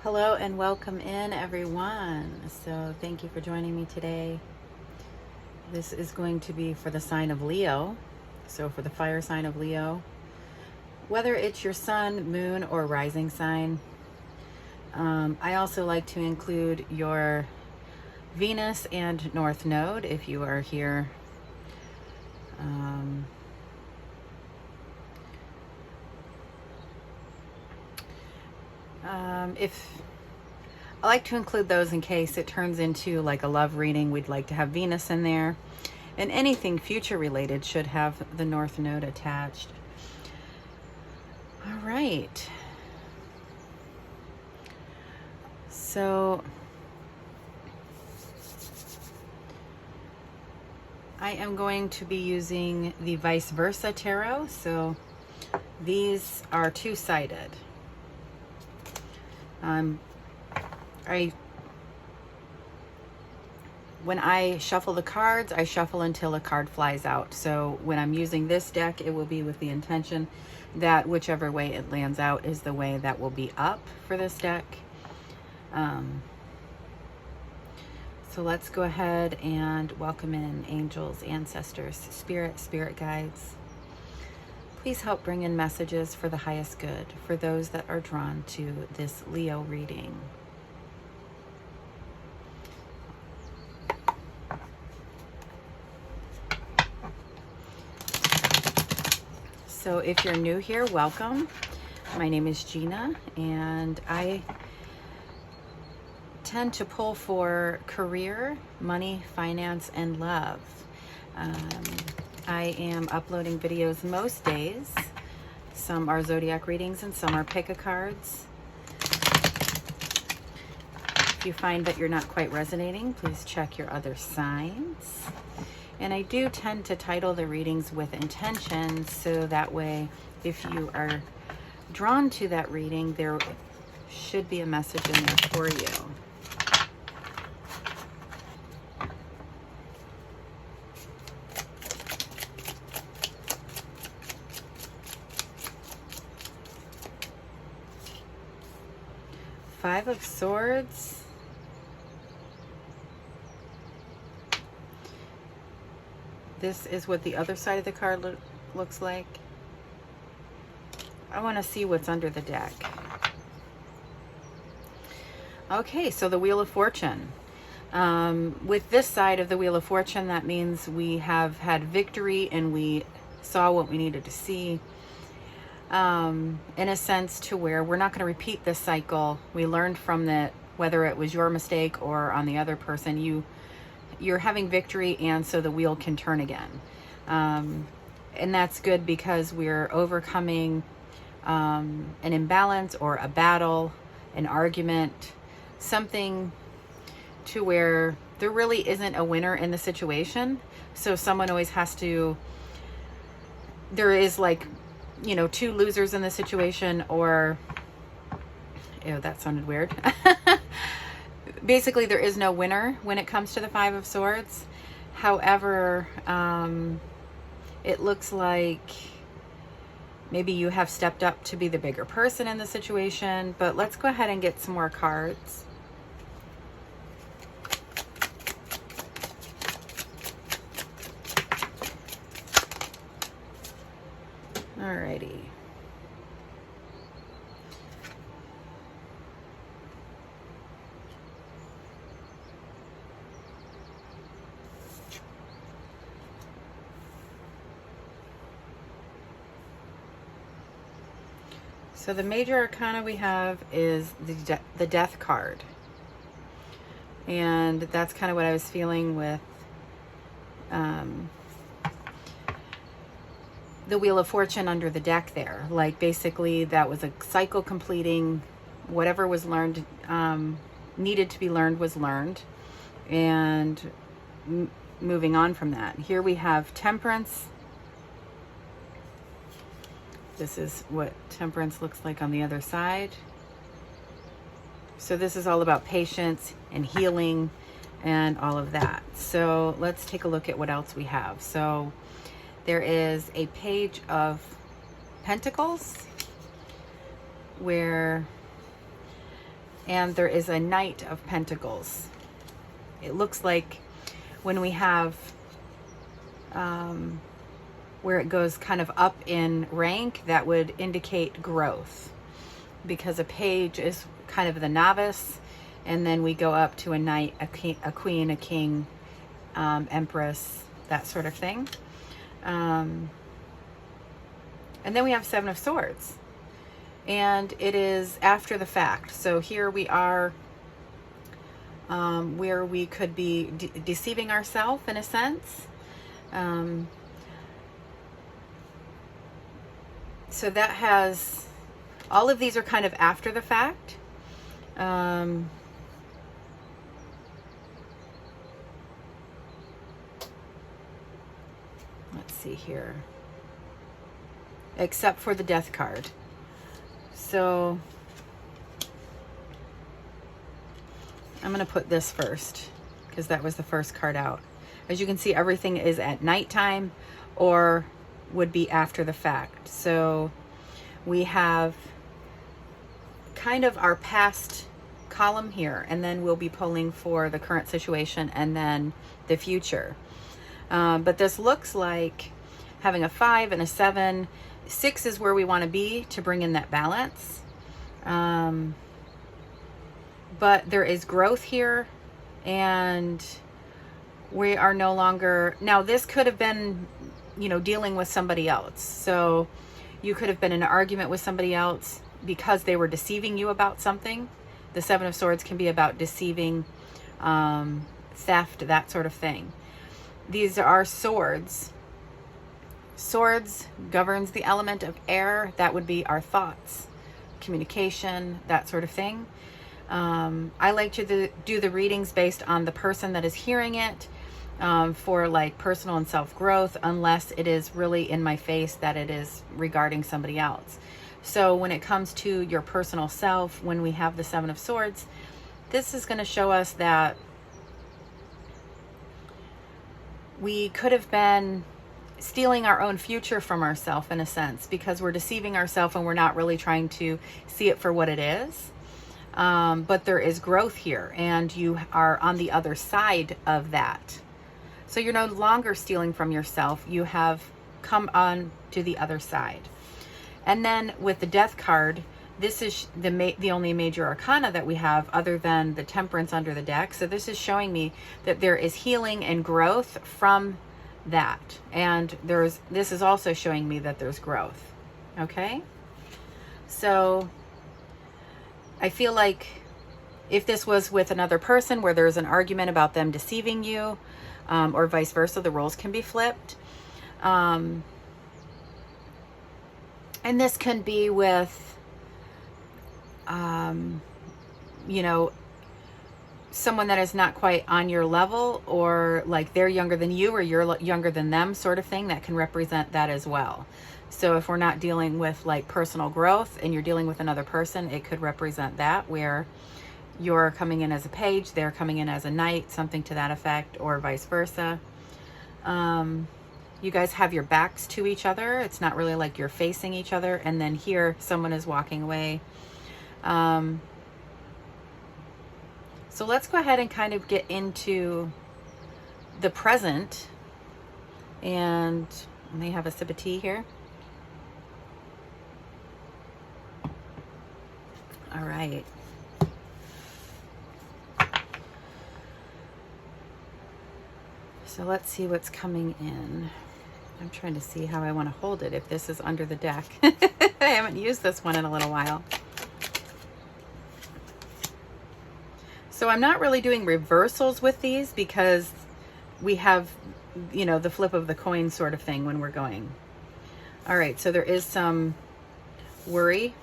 Hello and welcome in, everyone. So thank you for joining me today. This is going to be for the sign of Leo. So for the fire sign of Leo, whether it's your sun, moon, or rising sign. I also like to include your Venus and North Node if you are here. If I like to include those in case it turns into like a love reading, we'd like to have Venus in there. And anything future related should have the North Node attached. All right. So I am going to be using the vice versa tarot. So these are two-sided. When I shuffle the cards, I shuffle until a card flies out. So when I'm using this deck, it will be with the intention that whichever way it lands out is the way that will be up for this deck. So let's go ahead and welcome in angels, ancestors, spirit guides. Please help bring in messages for the highest good for those that are drawn to this Leo reading. So if you're new here, welcome. My name is Gina, and I tend to pull for career, money, finance, and love. I am uploading videos most days. Some are zodiac readings and some are pick-a-cards. If you find that you're not quite resonating, please check your other signs. And I do tend to title the readings with intention, so that way if you are drawn to that reading, there should be a message in there for you. Five of Swords. This is what the other side of the card looks like. I want to see what's under the deck. Okay, so the Wheel of Fortune. With this side of the Wheel of Fortune, that means we have had victory and we saw what we needed to see. In a sense to where we're not going to repeat this cycle. We learned from that, whether it was your mistake or on the other person, you're having victory, and so the wheel can turn again. And that's good because we're overcoming an imbalance or a battle, an argument, something to where there really isn't a winner in the situation. So someone always has to, there is like, you know, two losers in the situation, or, ew, that sounded weird. Basically, there is no winner when it comes to the Five of Swords. However, it looks like maybe you have stepped up to be the bigger person in the situation, but let's go ahead and get some more cards. Alrighty. So the major arcana we have is the Death card. And that's kind of what I was feeling with the Wheel of Fortune under the deck there. Like basically that was a cycle completing. Whatever was learned, needed to be learned was learned. And moving on from that. Here we have Temperance. This is what Temperance looks like on the other side. So this is all about patience and healing and all of that. So let's take a look at what else we have. So there is a Page of Pentacles where and there is a Knight of Pentacles. It looks like when we have where it goes kind of up in rank, that would indicate growth, because a page is kind of the novice, and then we go up to a knight, a queen, a king, empress, that sort of thing. And then we have Seven of Swords, and it is after the fact. So here we are where we could be deceiving ourselves in a sense. So that has, all of these are kind of after the fact. Let's see here. Except for the Death card. So I'm going to put this first, because that was the first card out. As you can see, everything is at nighttime or would be after the fact. So we have kind of our past column here, and then we'll be pulling for the current situation and then the future. But this looks like having a 5 and a 7. 6 is where we want to be to bring in that balance. But there is growth here, and we are no longer, now this could have been, you know, dealing with somebody else. So you could have been in an argument with somebody else because they were deceiving you about something. The Seven of Swords can be about deceiving, theft, that sort of thing. These are swords. Swords governs the element of air. That would be our thoughts, communication, that sort of thing. I like to do the readings based on the person that is hearing it, for like personal and self-growth, unless it is really in my face that it is regarding somebody else. So when it comes to your personal self, when we have the Seven of Swords, this is going to show us that we could have been stealing our own future from ourselves in a sense, because we're deceiving ourselves and we're not really trying to see it for what it is. But there is growth here, and you are on the other side of that. So you're no longer stealing from yourself. You have come on to the other side. And then with the Death card, this is the only major arcana that we have other than the Temperance under the deck. So this is showing me that there is healing and growth from that. And this is also showing me that there's growth. Okay? So I feel like if this was with another person where there's an argument about them deceiving you, or vice versa, the roles can be flipped. And this can be with, you know, someone that is not quite on your level, or like they're younger than you or you're younger than them, sort of thing. That can represent that as well. So if we're not dealing with like personal growth and you're dealing with another person, it could represent that, where you're coming in as a page, they're coming in as a knight, something to that effect, or vice versa. You guys have your backs to each other. It's not really like you're facing each other. And then here, someone is walking away. So let's go ahead and kind of get into the present. And I may have a sip of tea here. All right. So let's see what's coming in. I'm trying to see how I want to hold it if this is under the deck. I haven't used this one in a little while. So I'm not really doing reversals with these because we have, you know, the flip of the coin sort of thing when we're going. All right, so there is some worry.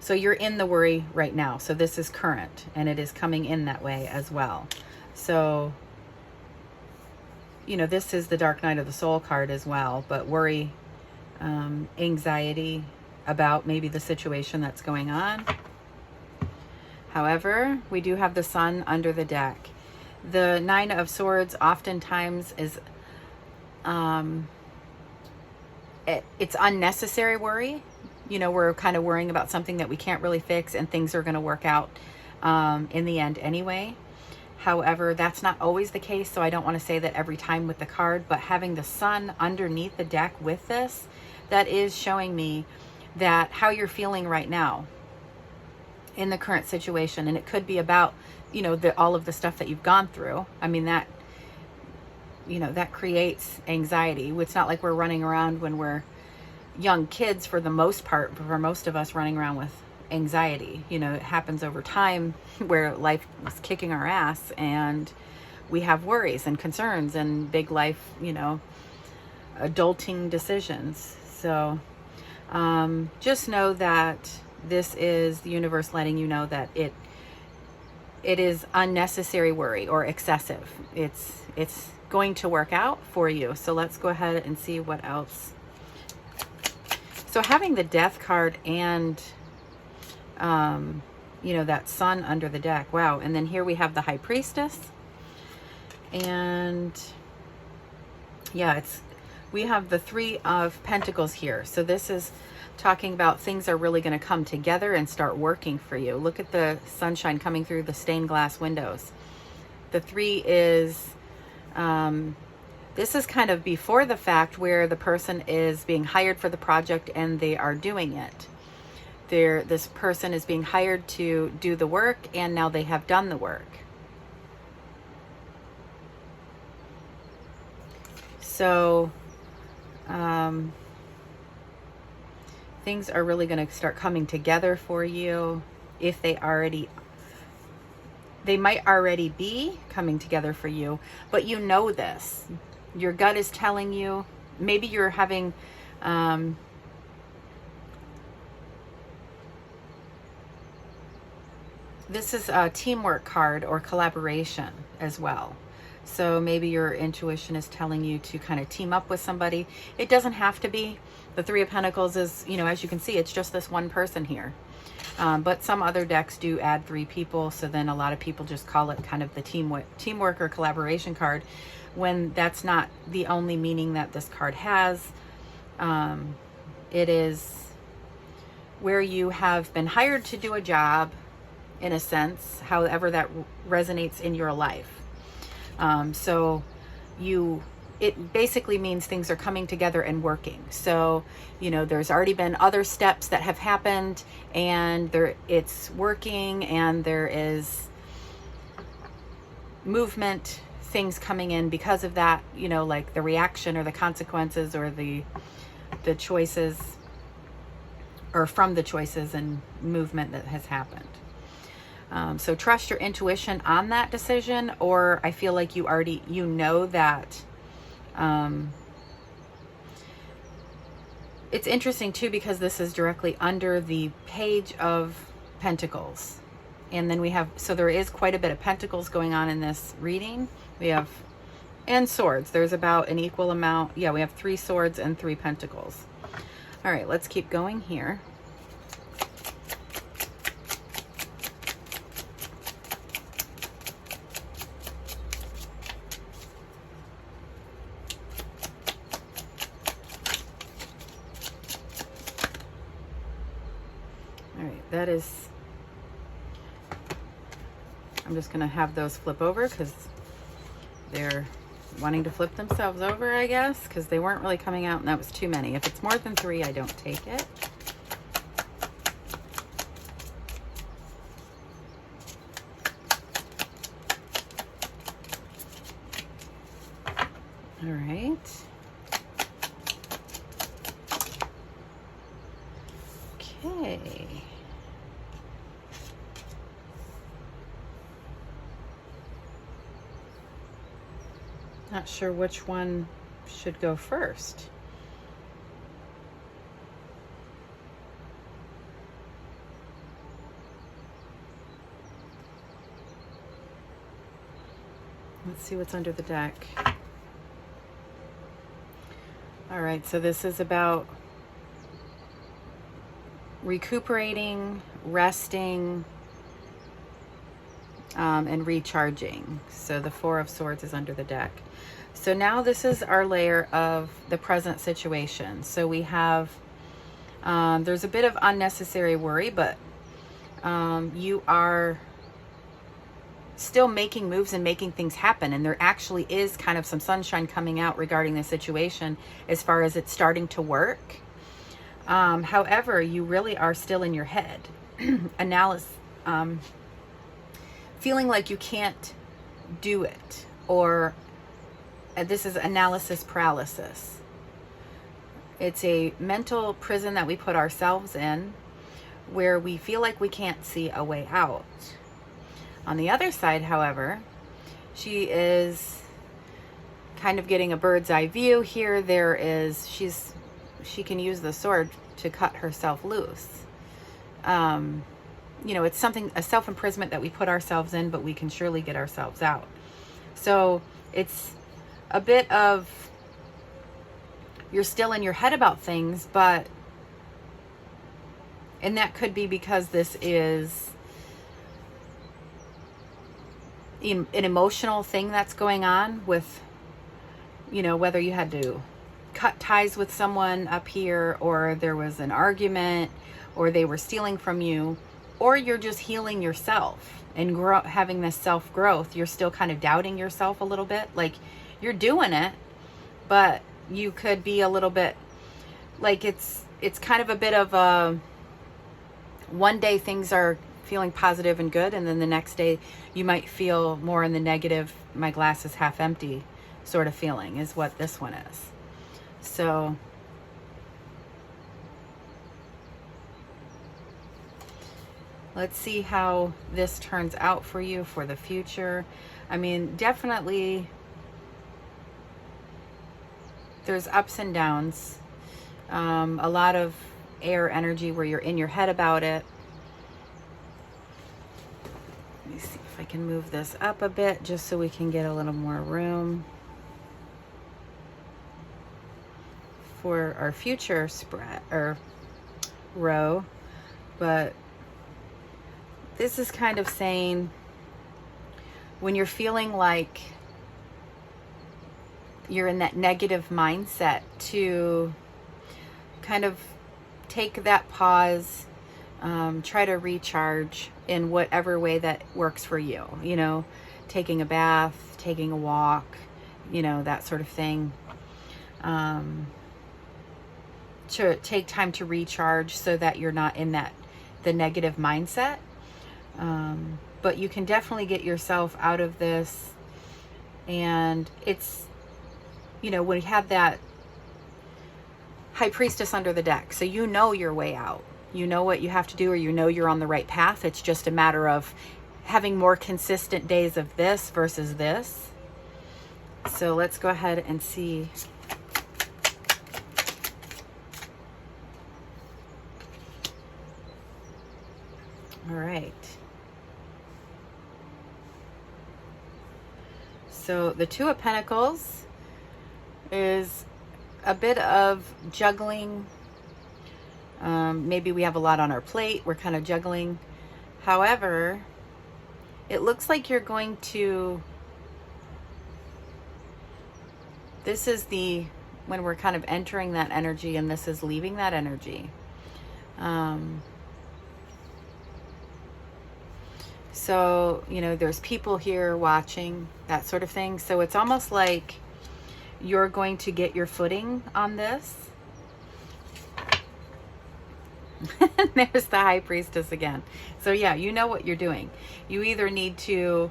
So you're in the worry right now. So this is current, and it is coming in that way as well. So, you know, this is the Dark Night of the Soul card as well, but worry, anxiety about maybe the situation that's going on. However, we do have the Sun under the deck. The Nine of Swords oftentimes is, it's unnecessary worry. you know, we're kind of worrying about something that we can't really fix, and things are going to work out in the end anyway. However, that's not always the case, so I don't want to say that every time with the card, but having the sun underneath the deck with this, that is showing me that how you're feeling right now in the current situation. And it could be about, you know, all of the stuff that you've gone through. I mean, that, you know, that creates anxiety. It's not like we're running around when we're young kids, for the most part, for most of us, running around with anxiety. You know, it happens over time where life is kicking our ass and we have worries and concerns and big life, you know, adulting decisions. So just know that this is the universe letting you know that it is unnecessary worry or excessive. It's going to work out for you. So let's go ahead and see what else. So having the Death card and you know, that sun under the deck. Wow. And then here we have the High Priestess. And yeah, we have the Three of Pentacles here. So this is talking about things are really going to come together and start working for you. Look at the sunshine coming through the stained glass windows. The Three is, this is kind of before the fact, where the person is being hired for the project and they are doing it. This person is being hired to do the work, and now they have done the work. So things are really going to start coming together for you. If they might already be coming together for you, but you know this. Your gut is telling you. Maybe you're having this is a teamwork card or collaboration as well. So maybe your intuition is telling you to kind of team up with somebody. It doesn't have to be. The Three of Pentacles is, you know, as you can see, it's just this one person here. But some other decks do add 3 people. So then a lot of people just call it kind of the teamwork or collaboration card, when that's not the only meaning that this card has. It is where you have been hired to do a job, in a sense, however that resonates in your life. So it basically means things are coming together and working. So, you know, there's already been other steps that have happened, and it's working, and there is movement, things coming in because of that, you know, like the reaction or the consequences or the choices, or from the choices and movement that has happened. So trust your intuition on that decision, or I feel like you know that. It's interesting too, because this is directly under the Page of Pentacles. And then we have, so there is quite a bit of pentacles going on in this reading. We have, and swords. There's about an equal amount. Yeah, we have 3 swords and 3 pentacles. All right, let's keep going here. That is, I'm just going to have those flip over because they're wanting to flip themselves over, I guess, because they weren't really coming out, and that was too many. If it's more than 3, I don't take it. All right. Okay. Not sure which one should go first. Let's see what's under the deck. All right, so this is about recuperating, resting, and recharging. So the Four of Swords is under the deck. So now this is our layer of the present situation. So we have There's a bit of unnecessary worry, but you are still making moves and making things happen. And there actually is kind of some sunshine coming out regarding the situation as far as it's starting to work. However, you really are still in your head. Analysis, feeling like you can't do it, or this is analysis paralysis. It's a mental prison that we put ourselves in where we feel like we can't see a way out. On the other side, however, she is kind of getting a bird's eye view here. She can use the sword to cut herself loose. It's a self-imprisonment that we put ourselves in, but we can surely get ourselves out. So it's a bit of, you're still in your head about things, and that could be because this is an emotional thing that's going on with, whether you had to cut ties with someone up here, or there was an argument, or they were stealing from you, or you're just healing yourself and having this self-growth. You're still kind of doubting yourself a little bit. Like, you're doing it, but you could be a little bit like it's kind of a bit of a, one day things are feeling positive and good, and then the next day you might feel more in the negative, my glass is half empty sort of feeling is what this one is. So let's see how this turns out for you for the future. I mean, definitely there's ups and downs. A lot of air energy where you're in your head about it. Let me see if I can move this up a bit just so we can get a little more room for our future spread or row. But this is kind of saying when you're feeling like you're in that negative mindset, to kind of take that pause, try to recharge in whatever way that works for you, taking a bath, taking a walk, that sort of thing. To take time to recharge so that you're not in the negative mindset. But you can definitely get yourself out of this. And it's, when you have that High Priestess under the deck, so you know your way out. You know what you have to do, or you're on the right path. It's just a matter of having more consistent days of this versus this. So let's go ahead and see. All right. So the Two of Pentacles is a bit of juggling. Maybe we have a lot on our plate. We're kind of juggling. However, it looks like you're going to, this is when we're kind of entering that energy, and this is leaving that energy. So, there's people here watching, that sort of thing. So it's almost like you're going to get your footing on this. There's the High Priestess again. So yeah, you know what you're doing. You either need to,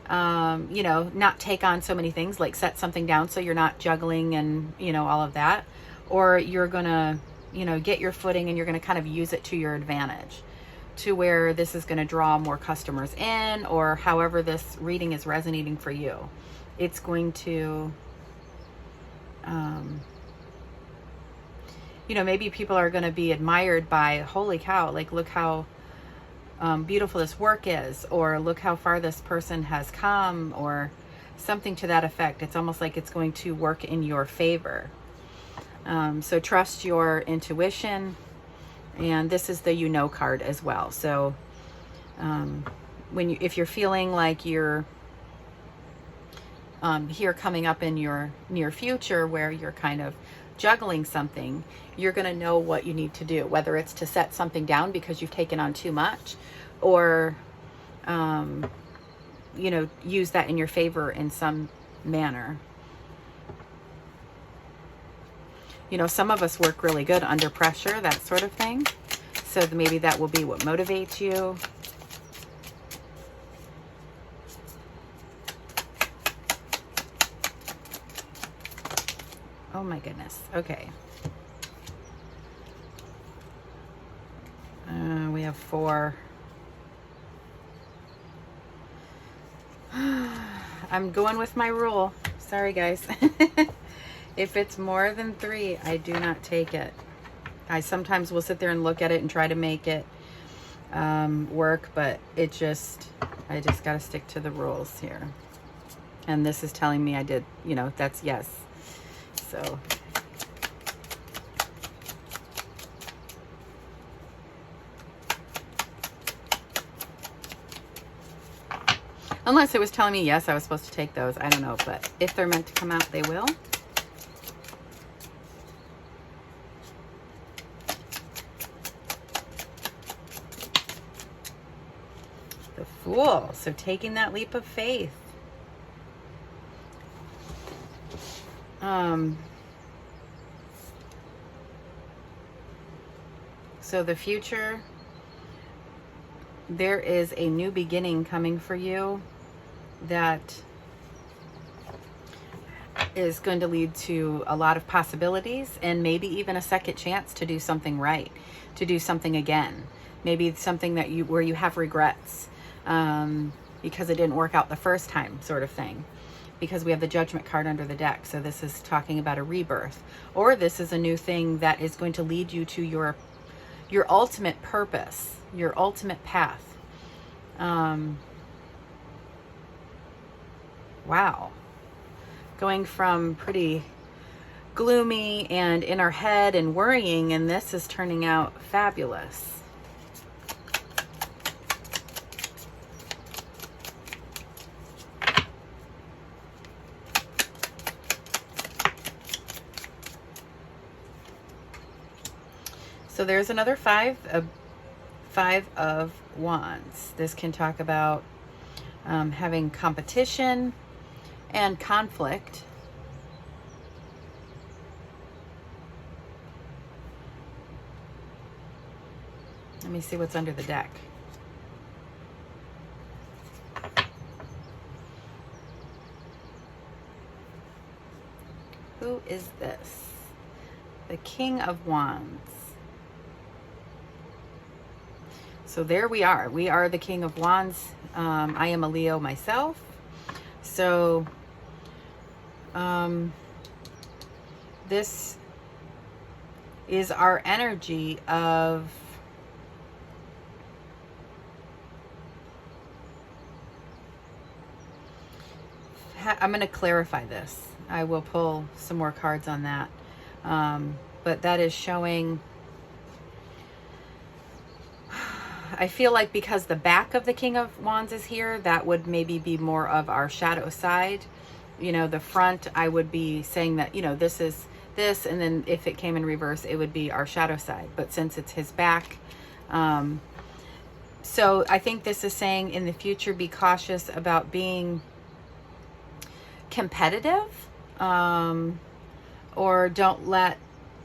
not take on so many things, like set something down so you're not juggling and, all of that. Or you're going to, get your footing, and you're going to kind of use it to your advantage, to where this is going to draw more customers in, or however this reading is resonating for you. It's going to, maybe people are going to be admired by, holy cow, like, look how beautiful this work is, or look how far this person has come, or something to that effect. It's almost like it's going to work in your favor. So trust your intuition. And this is the card as well. So if you're feeling like you're here coming up in your near future, where you're kind of juggling something, you're going to know what you need to do, whether it's to set something down because you've taken on too much, or, you know, use that in your favor in some manner. You know, some of us work really good under pressure, that sort of thing. So maybe that will be what motivates you. Oh my goodness. Okay. We have 4. I'm going with my rule. Sorry, guys. If it's more than 3, I do not take it. I sometimes will sit there and look at it and try to make it work, but I just got to stick to the rules here. And this is telling me I did, you know, that's yes. So unless it was telling me yes, I was supposed to take those. I don't know, but if they're meant to come out, they will. The Fool. So taking that leap of faith. So the future, there is a new beginning coming for you that is going to lead to a lot of possibilities and maybe even a second chance to do something right, to do something again. Maybe something that where you have regrets because it didn't work out the first time, sort of thing. Because we have the Judgment card under the deck. So this is talking about a rebirth. Or this is a new thing that is going to lead you to your ultimate purpose, your ultimate path. Wow. Going from pretty gloomy and in our head and worrying, and this is turning out fabulous. So there's another 5 of Wands. This can talk about having competition and conflict. Let me see what's under the deck. Who is this? The King of Wands. So there we are. We are the King of Wands. I am a Leo myself. So this is our energy of I'm going to clarify this. I will pull some more cards on that. But that is showing, I feel like because the back of the King of Wands is here, that would maybe be more of our shadow side. You know, the front, I would be saying that, you know, this is this, and then if it came in reverse, it would be our shadow side. But since it's his back, so I think this is saying in the future, be cautious about being competitive, or don't let,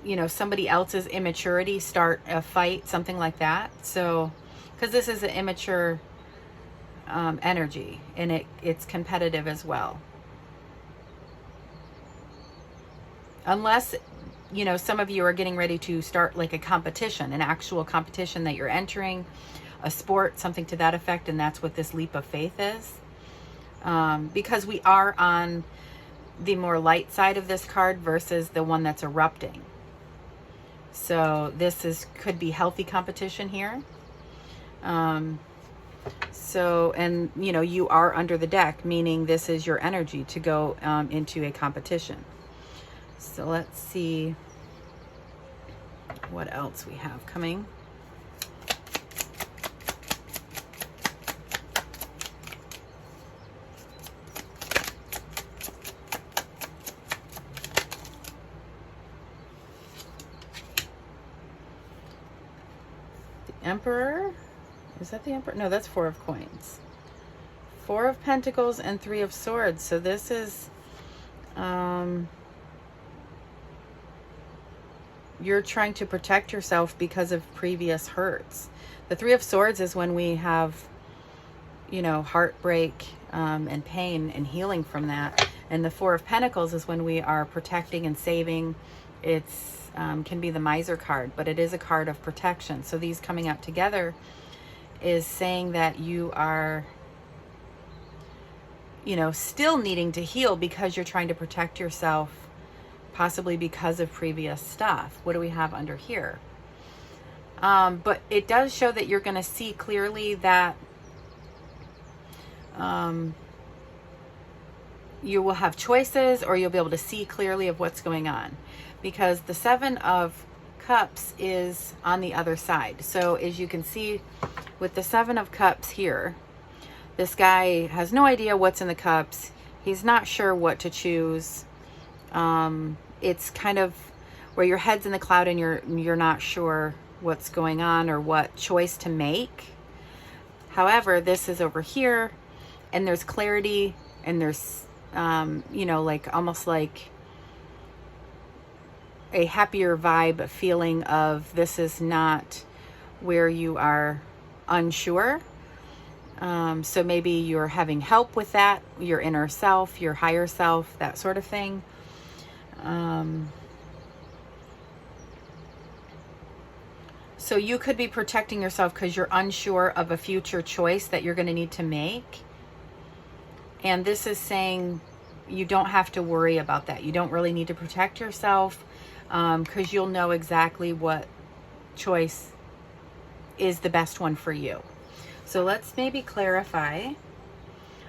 you know, somebody else's immaturity start a fight, something like that. So, because this is an immature energy, and it's competitive as well. Unless, you know, some of you are getting ready to start like a competition, an actual competition that you're entering, a sport, something to that effect, and that's what this leap of faith is. Because we are on the more light side of this card versus the one that's erupting. So this could be healthy competition here. So, and you know, you are under the deck, meaning this is your energy to go into a competition. So let's see what else we have coming. Emperor. Is that the Emperor? No, that's Four of Coins. Four of Pentacles and Three of Swords. So this is, you're trying to protect yourself because of previous hurts. The Three of Swords is when we have, you know, heartbreak and pain and healing from that. And the Four of Pentacles is when we are protecting and saving. It's can be the Miser card, but it is a card of protection. So these coming out together is saying that you are, you know, still needing to heal because you're trying to protect yourself, possibly because of previous stuff. What do we have under here? But it does show that you're going to see clearly that you will have choices, or you'll be able to see clearly of what's going on, because the Seven of Cups is on the other side. So as you can see with the Seven of Cups here, this guy has no idea what's in the cups. He's not sure what to choose. It's kind of where your head's in the cloud and you're not sure what's going on or what choice to make. However, this is over here, and there's clarity, and there's you know, like almost like a happier vibe, feeling of this is not where you are unsure. So maybe you're having help with that, your inner self, your higher self, that sort of thing. So you could be protecting yourself because you're unsure of a future choice that you're going to need to make. And this is saying you don't have to worry about that. You don't really need to protect yourself because you'll know exactly what choice is the best one for you. So let's maybe clarify.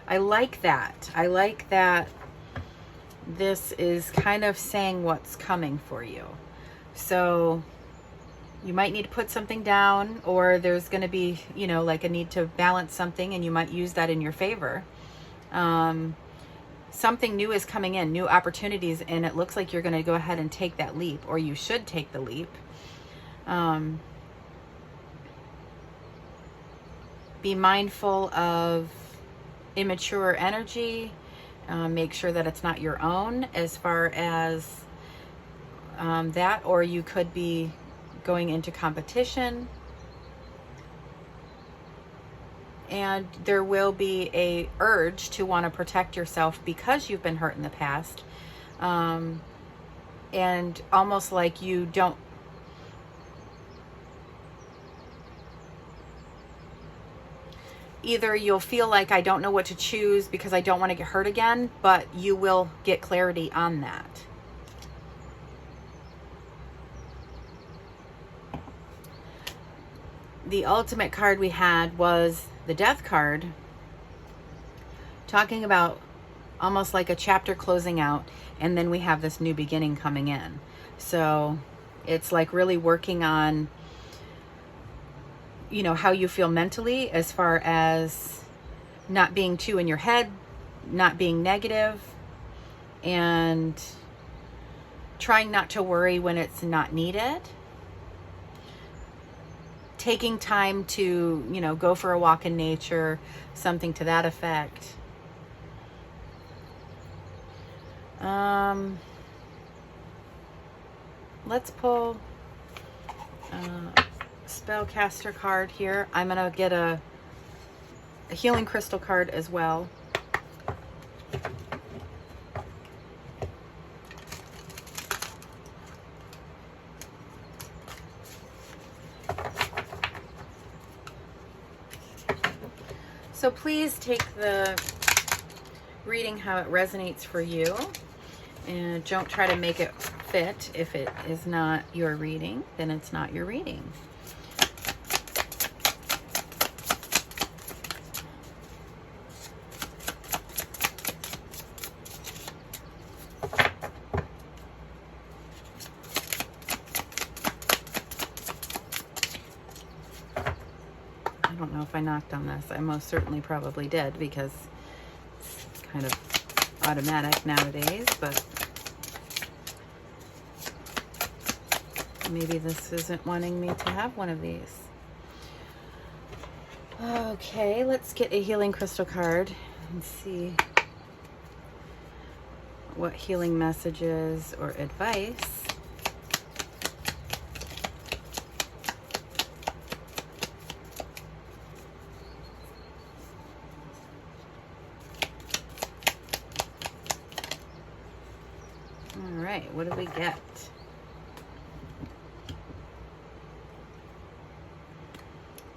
I like that. I like that this is kind of saying what's coming for you. So you might need to put something down, or there's going to be, you know, like a need to balance something, and you might use that in your favor. Something new is coming in, new opportunities, and it looks like you're going to go ahead and take that leap, or you should take the leap. Be mindful of immature energy. Make sure that it's not your own as far as that, or you could be going into competition. And there will be a urge to want to protect yourself because you've been hurt in the past. And almost like you don't, either you'll feel like I don't know what to choose because I don't want to get hurt again, but you will get clarity on that. The ultimate card we had was the Death card, talking about almost like a chapter closing out, and then we have this new beginning coming in. So it's like really working on, you know, how you feel mentally, as far as not being too in your head, not being negative, and trying not to worry when it's not needed. Taking time to, you know, go for a walk in nature, something to that effect. Let's pull a spellcaster card here. I'm going to get a healing crystal card as well. So please take the reading how it resonates for you, and don't try to make it fit. If it is not your reading, then it's not your reading. I don't know if I knocked on this. I most certainly probably did, because it's kind of automatic nowadays, but maybe this isn't wanting me to have one of these. Okay, let's get a healing crystal card and see what healing messages or advice all right, what do we get?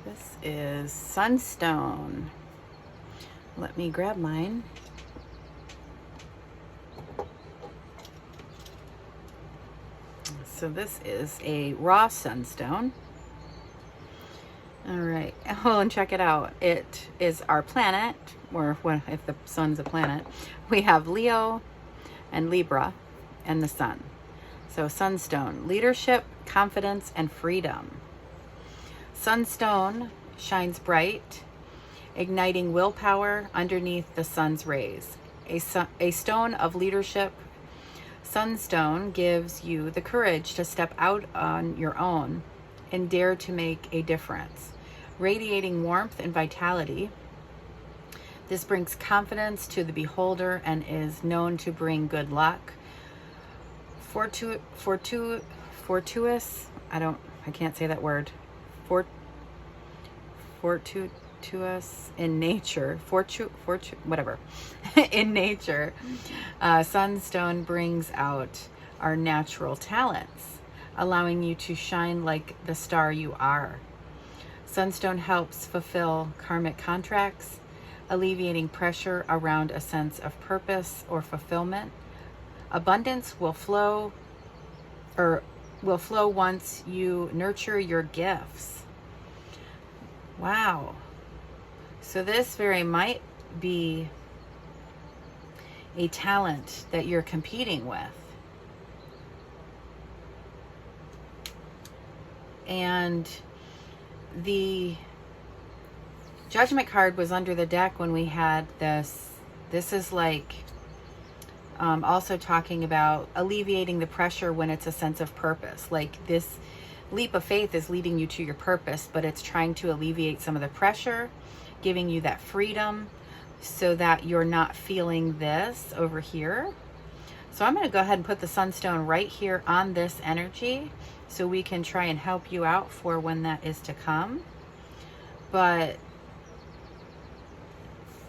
This is Sunstone. Let me grab mine. So this is a raw sunstone. All right. Oh, and check it out. It is our planet, or if the sun's a planet. We have Leo and Libra and the sun. So sunstone, leadership, confidence, and freedom. Sunstone shines bright, igniting willpower underneath the sun's rays. A stone of leadership, Sunstone gives you the courage to step out on your own and dare to make a difference. Radiating warmth and vitality, this brings confidence to the beholder and is known to bring good luck. Fortuitous, I can't say that word. Fortuitous in nature, whatever. In nature, Sunstone brings out our natural talents, allowing you to shine like the star you are. Sunstone helps fulfill karmic contracts, alleviating pressure around a sense of purpose or fulfillment. Abundance will flow once you nurture your gifts. Wow. So this very might be a talent that you're competing with. And the Judgment card was under the deck when we had this. This is like also talking about alleviating the pressure when it's a sense of purpose. Like this leap of faith is leading you to your purpose, but it's trying to alleviate some of the pressure, giving you that freedom so that you're not feeling this over here. So I'm going to go ahead and put the sunstone right here on this energy so we can try and help you out for when that is to come. But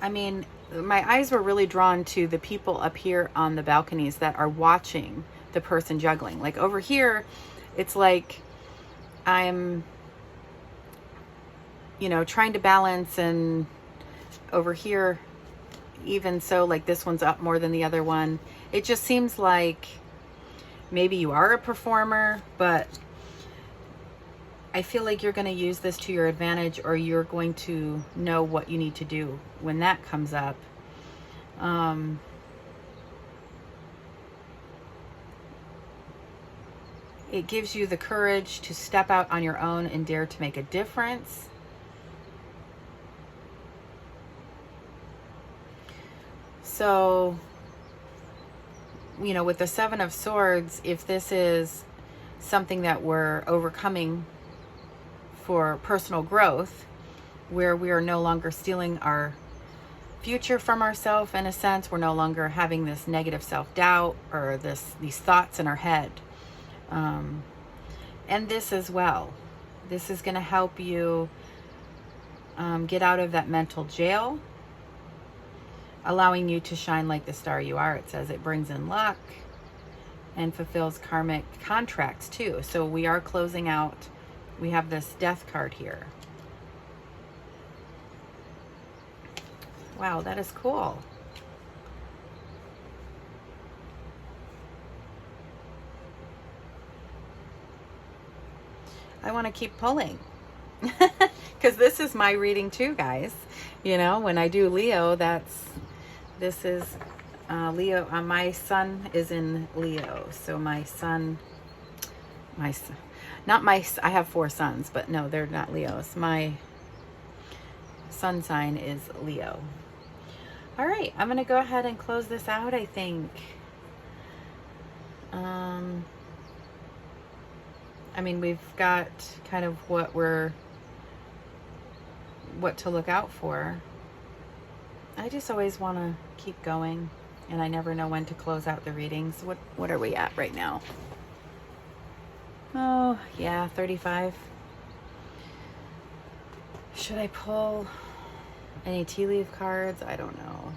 I mean, my eyes were really drawn to the people up here on the balconies that are watching the person juggling. Like over here, it's like I'm, trying to balance, and over here, even so, like this one's up more than the other one. It just seems like maybe you are a performer, but I feel like you're going to use this to your advantage, or you're going to know what you need to do when that comes up. It gives you the courage to step out on your own and dare to make a difference. So, with the Seven of Swords, if this is something that we're overcoming for personal growth, where we are no longer stealing our future from ourselves, in a sense, we're no longer having this negative self-doubt or these thoughts in our head. And this as well. This is going to help you get out of that mental jail, allowing you to shine like the star you are. It says it brings in luck and fulfills karmic contracts too. So we are closing out. We have this death card here. Wow, that is cool. I want to keep pulling because this is my reading too, guys. When I do Leo, this is Leo. My sun is in Leo, so I have 4 sons, but no, they're not Leos. My sun sign is Leo. All right, I'm gonna go ahead and close this out, I think. I mean, we've got kind of what we're what to look out for. I just always want to keep going, and I never know when to close out the readings. What are we at right now? Oh, yeah, 35. Should I pull any tea leaf cards? I don't know.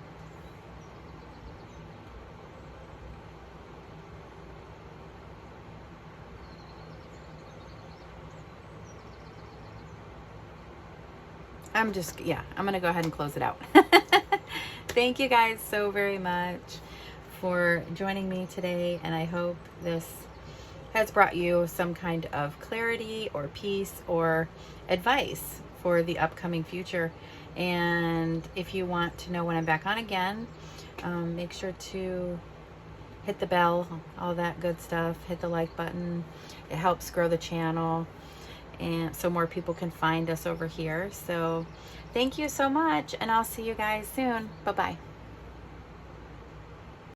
I'm going to go ahead and close it out. Thank you guys so very much for joining me today, and I hope this has brought you some kind of clarity or peace or advice for the upcoming future. And if you want to know when I'm back on again, make sure to hit the bell, all that good stuff. Hit the like button. It helps grow the channel, and so more people can find us over here. So thank you so much, and I'll see you guys soon. Bye-bye.